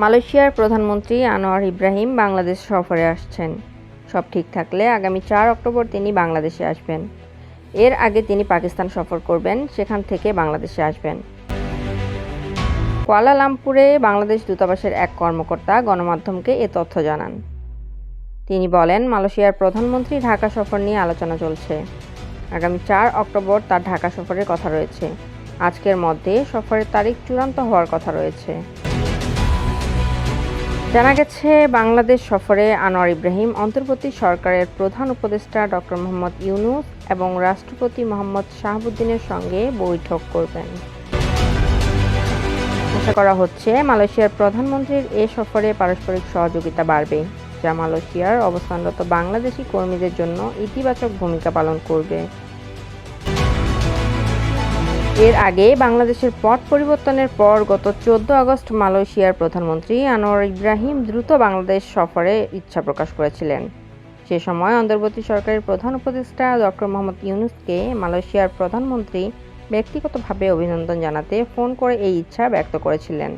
মালয়েশিয়ার প্রধানমন্ত্রী আনোয়ার ইব্রাহিম বাংলাদেশ সফরে আসছেন। সব ঠিক থাকলে আগামী 4 অক্টোবর তিনি বাংলাদেশে আসবেন। এর আগে তিনি পাকিস্তান সফর করবেন, সেখান থেকে বাংলাদেশে আসবেন। কুয়ালালামপুরে বাংলাদেশ দূতাবাসের এক কর্মকর্তা গণমাধ্যমকে এ তথ্য জানান। তিনি বলেন, মালয়েশিয়ার প্রধানমন্ত্রী ঢাকা সফর নিয়ে আলোচনা চলছে। আগামী 4 অক্টোবর তার ঢাকা সফরের কথা রয়েছে। আজকের মধ্যে সফরের তারিখ চূড়ান্ত হওয়ার কথা রয়েছে। জানা গেছে, বাংলাদেশ সফরে আনোয়ার ইব্রাহিম অন্তর্বর্তী সরকারের প্রধান উপদেষ্টা ডক্টর মোহাম্মদ ইউনূস এবং রাষ্ট্রপতি মোহাম্মদ শাহাবুদ্দিনের সঙ্গে বৈঠক করবেন। আশা করা হচ্ছে, মালয়েশিয়ার প্রধানমন্ত্রীর এ সফরে পারস্পরিক সহযোগিতা বাড়বে, যা মালয়েশিয়ার অবস্থানরত বাংলাদেশি কর্মীদের জন্য ইতিবাচক ভূমিকা পালন করবে। এর আগে বাংলাদেশের পট পরিবর্তনের পর গত 14 আগস্ট মালয়েশিয়ার প্রধানমন্ত্রী আনোয়ার ইব্রাহিম দ্রুত বাংলাদেশ সফরে ইচ্ছা প্রকাশ করেছিলেন। সে সময় অন্তর্বর্তী সরকারের প্রধান উপদেষ্টা ডক্টর মোহাম্মদ ইউনূসকে মালয়েশিয়ার প্রধানমন্ত্রী ব্যক্তিগতভাবে অভিনন্দন জানাতে ফোন করে এই ইচ্ছা ব্যক্ত করেছিলেন।